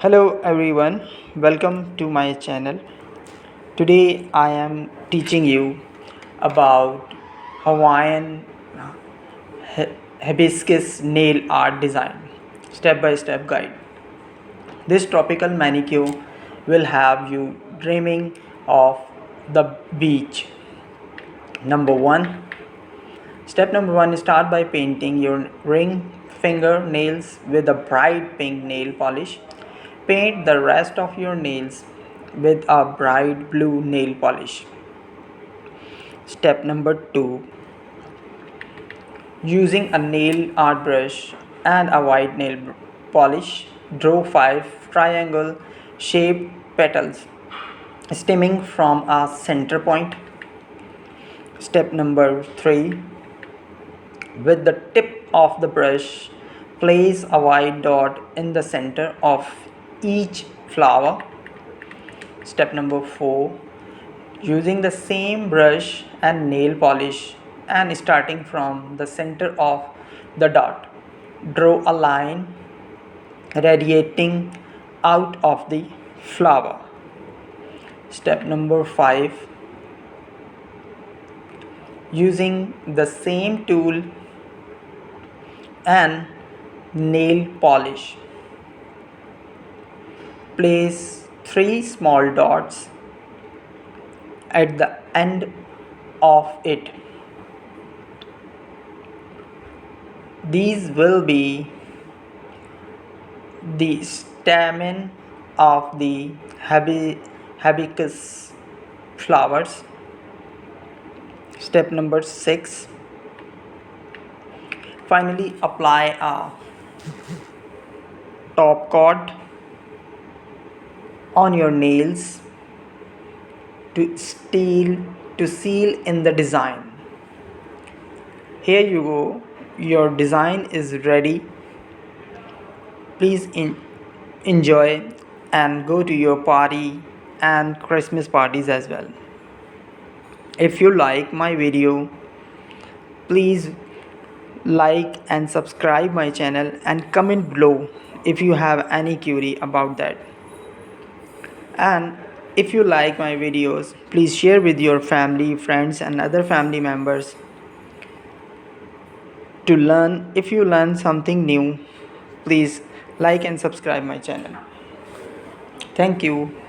Hello everyone, welcome to my channel. Today I am teaching you about Hawaiian hibiscus nail art design step by step guide. This tropical manicure will have you dreaming of the beach. Number 1. Step number 1, start by painting your ring finger nails with a bright pink nail polish. Paint the rest of your nails with a bright blue nail polish. Step number 2, using a nail art brush and a white nail polish, draw 5 triangle shaped petals stemming from a center point. Step number 3, with the tip of the brush, place a white dot in the center of each flower. Step number 4, using the same brush and nail polish and starting from the center of the dot, draw a line radiating out of the flower. Step number 5, using the same tool and nail polish, place 3 small dots at the end of it. These will be the stamen of the hibiscus flowers. Step number 6, finally apply a top coat on your nails to seal in the design. Here you go, your design is ready. Please enjoy and go to your party and Christmas parties as well. If you like my video, please like and subscribe my channel and comment below if you have any query about that. And if you like my videos, please share with your family, friends and other family members to learn. If you learn something new, please like and subscribe my channel. Thank you.